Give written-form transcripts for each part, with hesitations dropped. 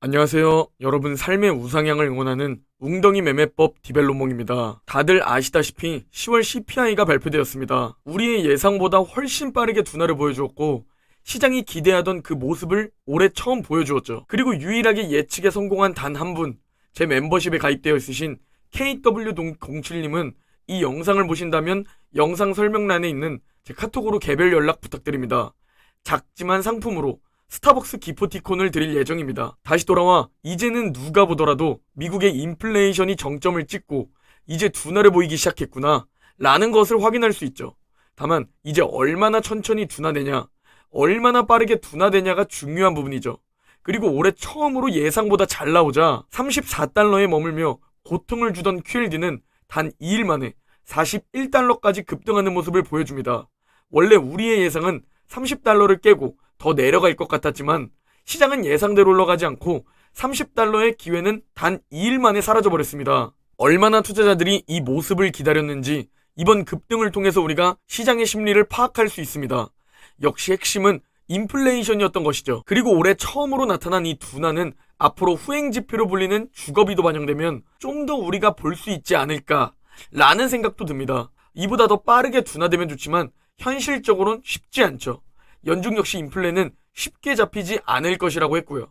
안녕하세요. 여러분 삶의 우상향을 응원하는 웅덩이 매매법 디벨로몽입니다. 다들 아시다시피 10월 CPI가 발표되었습니다. 우리의 예상보다 훨씬 빠르게 둔화를 보여주었고 시장이 기대하던 그 모습을 올해 처음 보여주었죠. 그리고 유일하게 예측에 성공한 단 한 분, 제 멤버십에 가입되어 있으신 KW07님은 이 영상을 보신다면 영상 설명란에 있는 제 카톡으로 개별 연락 부탁드립니다. 작지만 상품으로 스타벅스 기프티콘을 드릴 예정입니다. 다시 돌아와 이제는 누가 보더라도 미국의 인플레이션이 정점을 찍고 이제 둔화를 보이기 시작했구나 라는 것을 확인할 수 있죠. 다만 이제 얼마나 천천히 둔화되냐, 얼마나 빠르게 둔화되냐가 중요한 부분이죠. 그리고 올해 처음으로 예상보다 잘 나오자 34달러에 머물며 고통을 주던 QLD는 단 2일 만에 41달러까지 급등하는 모습을 보여줍니다. 원래 우리의 예상은 30달러를 깨고 더 내려갈 것 같았지만 시장은 예상대로 올라가지 않고 30달러의 기회는 단 2일 만에 사라져버렸습니다. 얼마나 투자자들이 이 모습을 기다렸는지 이번 급등을 통해서 우리가 시장의 심리를 파악할 수 있습니다. 역시 핵심은 인플레이션이었던 것이죠. 그리고 올해 처음으로 나타난 이 둔화는 앞으로 후행지표로 불리는 주거비도 반영되면 좀 더 우리가 볼 수 있지 않을까 라는 생각도 듭니다. 이보다 더 빠르게 둔화되면 좋지만 현실적으로는 쉽지 않죠. 연중 역시 인플레는 쉽게 잡히지 않을 것이라고 했고요.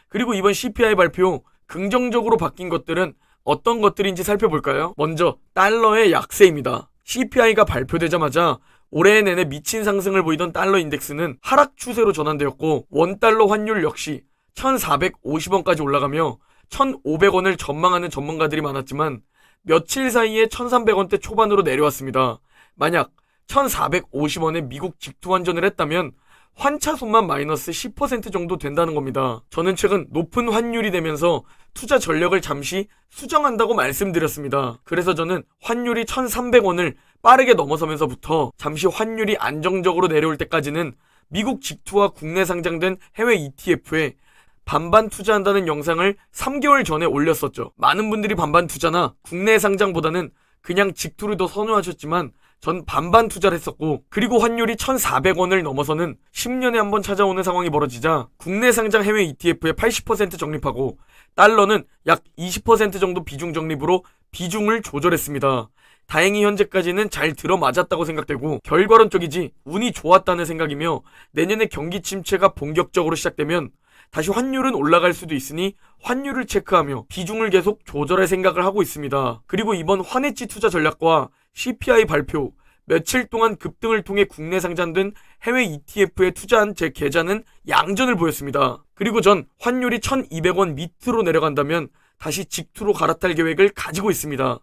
그리고 이번 CPI 발표 긍정적으로 바뀐 것들은 어떤 것들인지 살펴볼까요? 먼저 달러의 약세입니다. CPI가 발표되자마자 올해 내내 미친 상승을 보이던 달러 인덱스는 하락 추세로 전환되었고 원달러 환율 역시 1450원까지 올라가며 1500원을 전망하는 전문가들이 많았지만 며칠 사이에 1300원대 초반으로 내려왔습니다. 만약 1450원에 미국 직투환전을 했다면 환차손만 마이너스 10% 정도 된다는 겁니다. 저는 최근 높은 환율이 되면서 투자 전력을 잠시 수정한다고 말씀드렸습니다. 그래서 저는 환율이 1300원을 빠르게 넘어서면서부터 잠시 환율이 안정적으로 내려올 때까지는 미국 직투와 국내 상장된 해외 ETF에 반반 투자한다는 영상을 3개월 전에 올렸었죠. 많은 분들이 반반 투자나 국내 상장보다는 그냥 직투를 더 선호하셨지만 전 반반 투자를 했었고, 그리고 환율이 1400원을 넘어서는 10년에 한 번 찾아오는 상황이 벌어지자 국내 상장 해외 ETF에 80% 적립하고 달러는 약 20% 정도 비중 적립으로 비중을 조절했습니다. 다행히 현재까지는 잘 들어맞았다고 생각되고 결과론적이지 운이 좋았다는 생각이며, 내년에 경기 침체가 본격적으로 시작되면 다시 환율은 올라갈 수도 있으니 환율을 체크하며 비중을 계속 조절할 생각을 하고 있습니다. 그리고 이번 환해지 투자 전략과 CPI 발표, 며칠 동안 급등을 통해 국내 상장된 해외 ETF에 투자한 제 계좌는 양전을 보였습니다. 그리고 전 환율이 1200원 밑으로 내려간다면 다시 직투로 갈아탈 계획을 가지고 있습니다.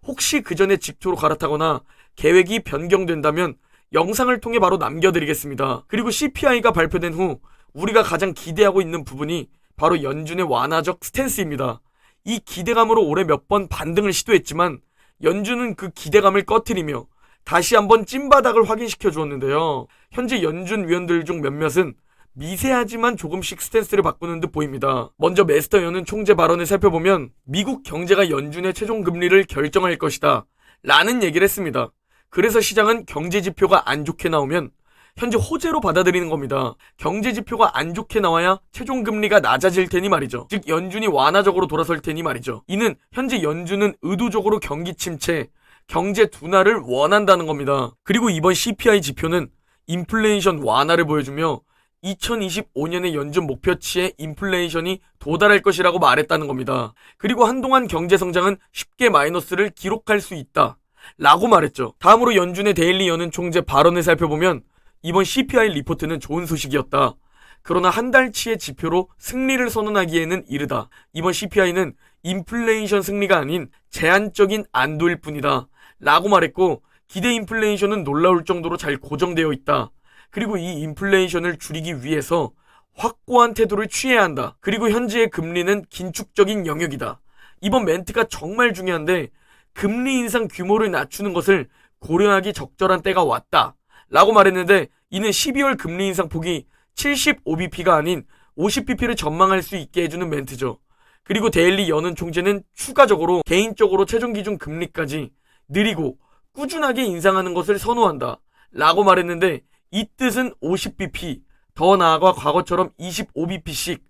혹시 그 전에 직투로 갈아타거나 계획이 변경된다면 영상을 통해 바로 남겨드리겠습니다. 그리고 CPI가 발표된 후 우리가 가장 기대하고 있는 부분이 바로 연준의 완화적 스탠스입니다. 이 기대감으로 올해 몇 번 반등을 시도했지만 연준은 그 기대감을 꺼트리며 다시 한번 찐바닥을 확인시켜 주었는데요. 현재 연준 위원들 중 몇몇은 미세하지만 조금씩 스탠스를 바꾸는 듯 보입니다. 먼저 메스터 연은 총재 발언을 살펴보면 미국 경제가 연준의 최종 금리를 결정할 것이다 라는 얘기를 했습니다. 그래서 시장은 경제 지표가 안 좋게 나오면 현재 호재로 받아들이는 겁니다. 경제 지표가 안 좋게 나와야 최종 금리가 낮아질 테니 말이죠. 즉 연준이 완화적으로 돌아설 테니 말이죠. 이는 현재 연준은 의도적으로 경기 침체, 경제 둔화를 원한다는 겁니다. 그리고 이번 CPI 지표는 인플레이션 완화를 보여주며 2025년의 연준 목표치에 인플레이션이 도달할 것이라고 말했다는 겁니다. 그리고 한동안 경제 성장은 쉽게 마이너스를 기록할 수 있다 라고 말했죠. 다음으로 연준의 데일리 연은 총재 발언을 살펴보면 이번 CPI 리포트는 좋은 소식이었다. 그러나 한 달치의 지표로 승리를 선언하기에는 이르다. 이번 CPI는 인플레이션 승리가 아닌 제한적인 안도일 뿐이다 라고 말했고, 기대 인플레이션은 놀라울 정도로 잘 고정되어 있다. 그리고 이 인플레이션을 줄이기 위해서 확고한 태도를 취해야 한다. 그리고 현재의 금리는 긴축적인 영역이다. 이번 멘트가 정말 중요한데, 금리 인상 규모를 낮추는 것을 고려하기 적절한 때가 왔다 라고 말했는데, 이는 12월 금리 인상 폭이 75bp가 아닌 50bp를 전망할 수 있게 해주는 멘트죠. 그리고 데일리 연은 총재는 추가적으로 개인적으로 최종 기준 금리까지 느리고 꾸준하게 인상하는 것을 선호한다 라고 말했는데, 이 뜻은 50bp, 더 나아가 과거처럼 25bp씩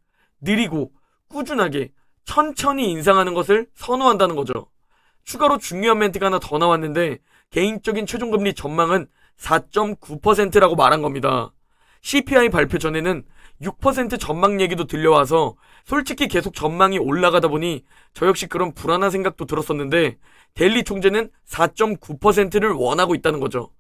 느리고 꾸준하게 천천히 인상하는 것을 선호한다는 거죠. 추가로 중요한 멘트가 하나 더 나왔는데 개인적인 최종금리 전망은 4.9%라고 말한 겁니다. CPI 발표 전에는 6% 전망 얘기도 들려와서 솔직히 계속 전망이 올라가다 보니 저 역시 그런 불안한 생각도 들었었는데 델리 총재는 4.9%를 원하고 있다는 거죠.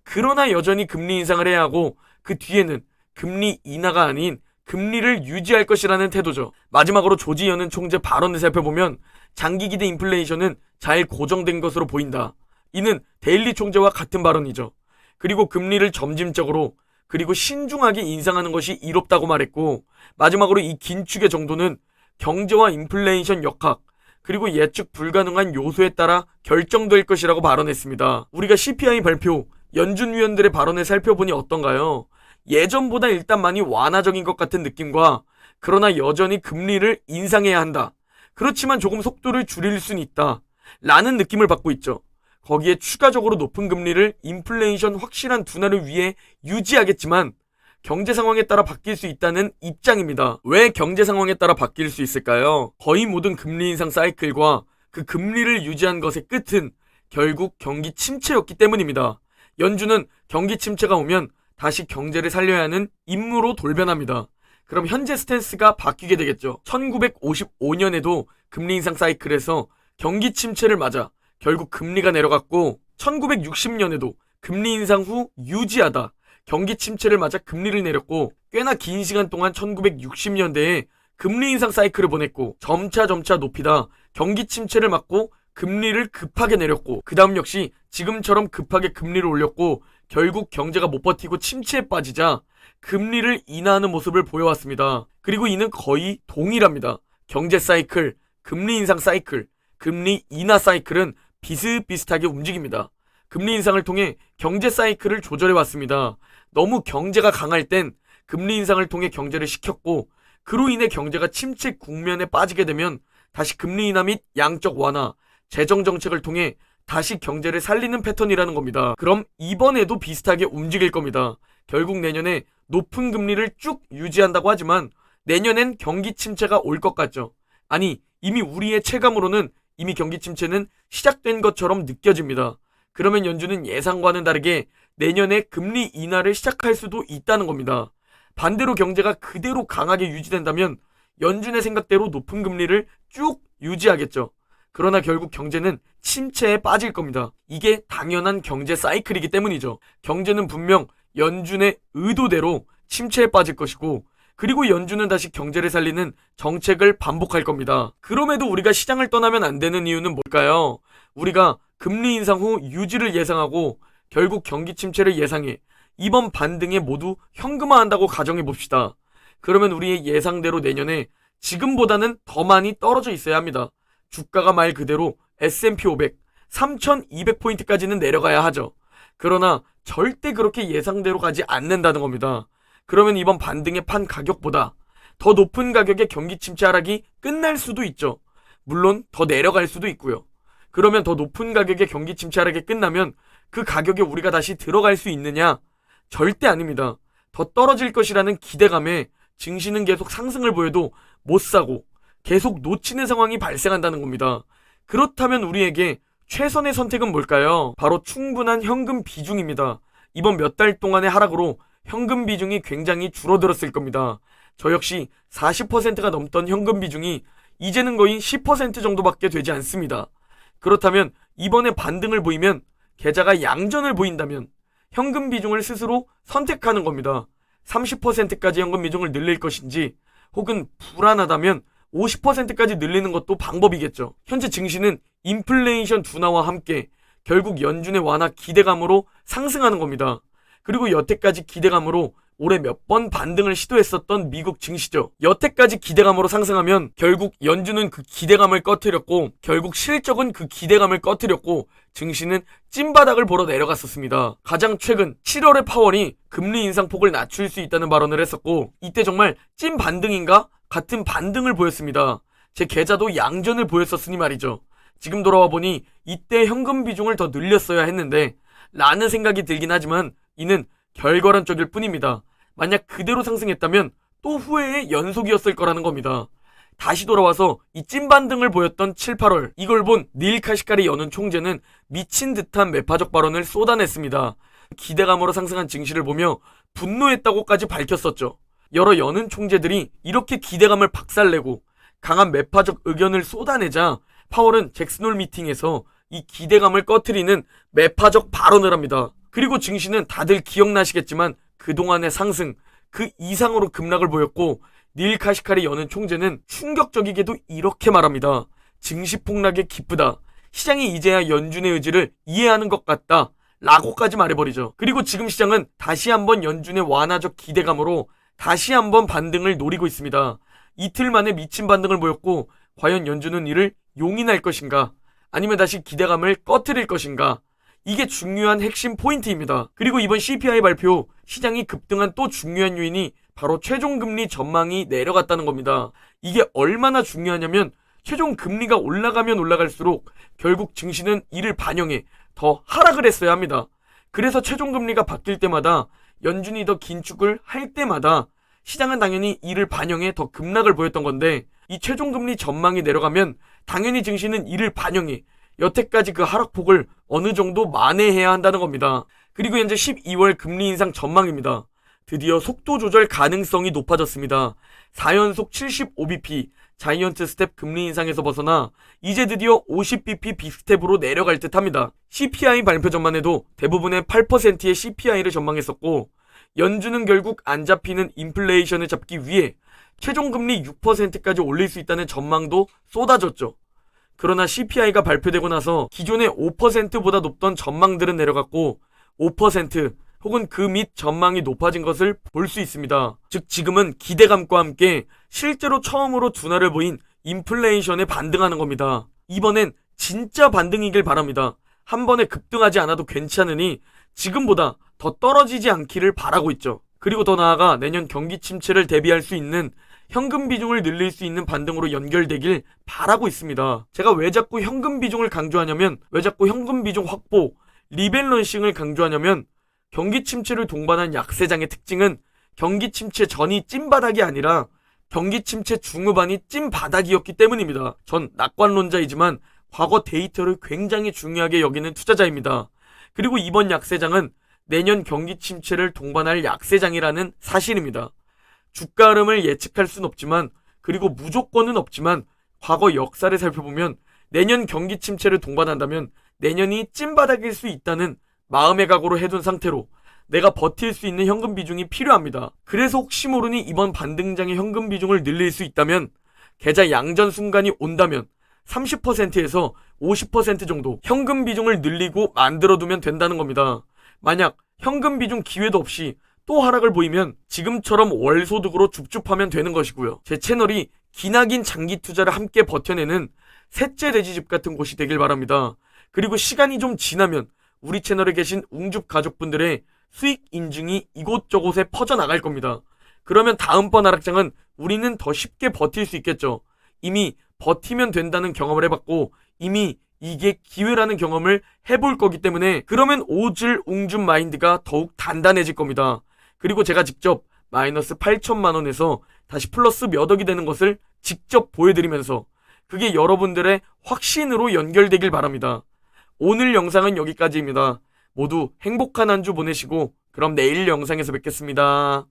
그러나 여전히 금리 인상을 해야 하고 그 뒤에는 금리 인하가 아닌 금리를 유지할 것이라는 태도죠. 마지막으로 조지 여는 총재 발언을 살펴보면 장기 기대 인플레이션은 잘 고정된 것으로 보인다. 이는 데일리 총재와 같은 발언이죠. 그리고 금리를 점진적으로 그리고 신중하게 인상하는 것이 이롭다고 말했고 마지막으로 이 긴축의 정도는 경제와 인플레이션 역학 그리고 예측 불가능한 요소에 따라 결정될 것이라고 발언했습니다. 우리가 CPI 발표, 연준 위원들의 발언을 살펴보니 어떤가요? 예전보다 일단 많이 완화적인 것 같은 느낌과 그러나 여전히 금리를 인상해야 한다. 그렇지만 조금 속도를 줄일 수는 있다. 라는 느낌을 받고 있죠. 거기에 추가적으로 높은 금리를 인플레이션 확실한 둔화를 위해 유지하겠지만 경제 상황에 따라 바뀔 수 있다는 입장입니다. 왜 경제 상황에 따라 바뀔 수 있을까요? 거의 모든 금리 인상 사이클과 그 금리를 유지한 것의 끝은 결국 경기 침체였기 때문입니다. 연준은 경기 침체가 오면 다시 경제를 살려야 하는 임무로 돌변합니다. 그럼 현재 스탠스가 바뀌게 되겠죠. 1955년에도 금리 인상 사이클에서 경기 침체를 맞아 결국 금리가 내려갔고 1960년에도 금리 인상 후 유지하다 경기 침체를 맞아 금리를 내렸고 꽤나 긴 시간 동안 1960년대에 금리 인상 사이클을 보냈고 점차 높이다 경기 침체를 맞고 금리를 급하게 내렸고 그 다음 역시 지금처럼 급하게 금리를 올렸고 결국 경제가 못 버티고 침체에 빠지자 금리를 인하하는 모습을 보여왔습니다. 그리고 이는 거의 동일합니다. 경제 사이클, 금리 인상 사이클, 금리 인하 사이클은 비슷비슷하게 움직입니다. 금리 인상을 통해 경제 사이클을 조절해왔습니다. 너무 경제가 강할 땐 금리 인상을 통해 경제를 식혔고 그로 인해 경제가 침체 국면에 빠지게 되면 다시 금리 인하 및 양적 완화, 재정 정책을 통해 다시 경제를 살리는 패턴이라는 겁니다. 그럼 이번에도 비슷하게 움직일 겁니다. 결국 내년에 높은 금리를 쭉 유지한다고 하지만 내년엔 경기 침체가 올 것 같죠. 아니, 이미 우리의 체감으로는 이미 경기 침체는 시작된 것처럼 느껴집니다. 그러면 연준은 예상과는 다르게 내년에 금리 인하를 시작할 수도 있다는 겁니다. 반대로 경제가 그대로 강하게 유지된다면 연준의 생각대로 높은 금리를 쭉 유지하겠죠. 그러나 결국 경제는 침체에 빠질 겁니다. 이게 당연한 경제 사이클이기 때문이죠. 경제는 분명 연준의 의도대로 침체에 빠질 것이고 그리고 연준은 다시 경제를 살리는 정책을 반복할 겁니다. 그럼에도 우리가 시장을 떠나면 안 되는 이유는 뭘까요? 우리가 금리 인상 후 유지를 예상하고 결국 경기 침체를 예상해 이번 반등에 모두 현금화한다고 가정해 봅시다. 그러면 우리의 예상대로 내년에 지금보다는 더 많이 떨어져 있어야 합니다. 주가가 말 그대로 S&P 500, 3200포인트까지는 내려가야 하죠. 그러나 절대 그렇게 예상대로 가지 않는다는 겁니다. 그러면 이번 반등의 판 가격보다 더 높은 가격의 경기 침체 하락이 끝날 수도 있죠. 물론 더 내려갈 수도 있고요. 그러면 더 높은 가격의 경기 침체 하락이 끝나면 그 가격에 우리가 다시 들어갈 수 있느냐? 절대 아닙니다. 더 떨어질 것이라는 기대감에 증시는 계속 상승을 보여도 못 사고 계속 놓치는 상황이 발생한다는 겁니다. 그렇다면 우리에게 최선의 선택은 뭘까요? 바로 충분한 현금 비중입니다. 이번 몇 달 동안의 하락으로 현금 비중이 굉장히 줄어들었을 겁니다. 저 역시 40%가 넘던 현금 비중이 이제는 거의 10% 정도밖에 되지 않습니다. 그렇다면 이번에 반등을 보이면 계좌가 양전을 보인다면 현금 비중을 스스로 선택하는 겁니다. 30%까지 현금 비중을 늘릴 것인지 혹은 불안하다면 50%까지 늘리는 것도 방법이겠죠. 현재 증시는 인플레이션 둔화와 함께 결국 연준의 완화 기대감으로 상승하는 겁니다. 그리고 여태까지 기대감으로 올해 몇 번 반등을 시도했었던 미국 증시죠. 여태까지 기대감으로 상승하면 결국 연준은 그 기대감을 꺼트렸고 결국 실적은 그 기대감을 꺼트렸고 증시는 찐바닥을 보러 내려갔었습니다. 가장 최근 7월에 파월이 금리 인상폭을 낮출 수 있다는 발언을 했었고 이때 정말 찐 반등인가? 같은 반등을 보였습니다. 제 계좌도 양전을 보였었으니 말이죠. 지금 돌아와 보니 이때 현금 비중을 더 늘렸어야 했는데 라는 생각이 들긴 하지만 이는 결과론적일 뿐입니다. 만약 그대로 상승했다면 또 후회의 연속이었을 거라는 겁니다. 다시 돌아와서 이 찐반등을 보였던 7, 8월 이걸 본 닐 카시카리 연은 총재는 미친 듯한 매파적 발언을 쏟아냈습니다. 기대감으로 상승한 증시를 보며 분노했다고까지 밝혔었죠. 여러 연은 총재들이 이렇게 기대감을 박살내고 강한 매파적 의견을 쏟아내자 파월은 잭슨홀 미팅에서 이 기대감을 꺼트리는 매파적 발언을 합니다. 그리고 증시는 다들 기억나시겠지만 그동안의 상승 그 이상으로 급락을 보였고 닐 카시카리 연은 총재는 충격적이게도 이렇게 말합니다. 증시 폭락에 기쁘다. 시장이 이제야 연준의 의지를 이해하는 것 같다. 라고까지 말해버리죠. 그리고 지금 시장은 다시 한번 연준의 완화적 기대감으로 다시 한번 반등을 노리고 있습니다. 이틀 만에 미친 반등을 보였고 과연 연준은 이를 용인할 것인가? 아니면 다시 기대감을 꺼트릴 것인가? 이게 중요한 핵심 포인트입니다. 그리고 이번 CPI 발표 시장이 급등한 또 중요한 요인이 바로 최종금리 전망이 내려갔다는 겁니다. 이게 얼마나 중요하냐면 최종 금리가 올라가면 올라갈수록 결국 증시는 이를 반영해 더 하락을 했어야 합니다. 그래서 최종금리가 바뀔 때마다 연준이 더 긴축을 할 때마다 시장은 당연히 이를 반영해 더 급락을 보였던 건데 이 최종금리 전망이 내려가면 당연히 증시는 이를 반영해 여태까지 그 하락폭을 어느 정도 만회해야 한다는 겁니다. 그리고 현재 12월 금리 인상 전망입니다. 드디어 속도 조절 가능성이 높아졌습니다. 4연속 75bp 자이언트 스텝 금리 인상에서 벗어나 이제 드디어 50bp 빅스텝으로 내려갈 듯 합니다. CPI 발표 전만 해도 대부분의 8%의 CPI를 전망했었고 연준은 결국 안 잡히는 인플레이션을 잡기 위해 최종금리 6%까지 올릴 수 있다는 전망도 쏟아졌죠. 그러나 CPI가 발표되고 나서 기존의 5%보다 높던 전망들은 내려갔고 5% 혹은 그 밑 전망이 높아진 것을 볼 수 있습니다. 즉 지금은 기대감과 함께 실제로 처음으로 둔화를 보인 인플레이션에 반등하는 겁니다. 이번엔 진짜 반등이길 바랍니다. 한 번에 급등하지 않아도 괜찮으니 지금보다 더 떨어지지 않기를 바라고 있죠. 그리고 더 나아가 내년 경기 침체를 대비할 수 있는 현금 비중을 늘릴 수 있는 반등으로 연결되길 바라고 있습니다. 제가 왜 자꾸 현금 비중을 강조하냐면 왜 자꾸 현금 비중 확보, 리밸런싱을 강조하냐면 경기 침체를 동반한 약세장의 특징은 경기 침체 전이 찐바닥이 아니라 경기 침체 중후반이 찐바닥이었기 때문입니다. 전 낙관론자이지만 과거 데이터를 굉장히 중요하게 여기는 투자자입니다. 그리고 이번 약세장은 내년 경기 침체를 동반할 약세장이라는 사실입니다. 주가 흐름을 예측할 순 없지만 그리고 무조건은 없지만 과거 역사를 살펴보면 내년 경기 침체를 동반한다면 내년이 찐바닥일 수 있다는 마음의 각오로 해둔 상태로 내가 버틸 수 있는 현금 비중이 필요합니다. 그래서 혹시 모르니 이번 반등장의 현금 비중을 늘릴 수 있다면 계좌 양전 순간이 온다면 30%에서 50% 정도 현금 비중을 늘리고 만들어두면 된다는 겁니다. 만약 현금 비중 기회도 없이 또 하락을 보이면 지금처럼 월소득으로 줍줍하면 되는 것이고요. 제 채널이 기나긴 장기 투자를 함께 버텨내는 셋째 돼지집 같은 곳이 되길 바랍니다. 그리고 시간이 좀 지나면 우리 채널에 계신 웅줍 가족분들의 수익 인증이 이곳저곳에 퍼져나갈 겁니다. 그러면 다음번 하락장은 우리는 더 쉽게 버틸 수 있겠죠. 이미 버티면 된다는 경험을 해봤고 이미 이게 기회라는 경험을 해볼 거기 때문에 그러면 오질 웅줍 마인드가 더욱 단단해질 겁니다. 그리고 제가 직접 마이너스 8천만 원에서 다시 플러스 몇 억이 되는 것을 직접 보여드리면서 그게 여러분들의 확신으로 연결되길 바랍니다. 오늘 영상은 여기까지입니다. 모두 행복한 한 주 보내시고 그럼 내일 영상에서 뵙겠습니다.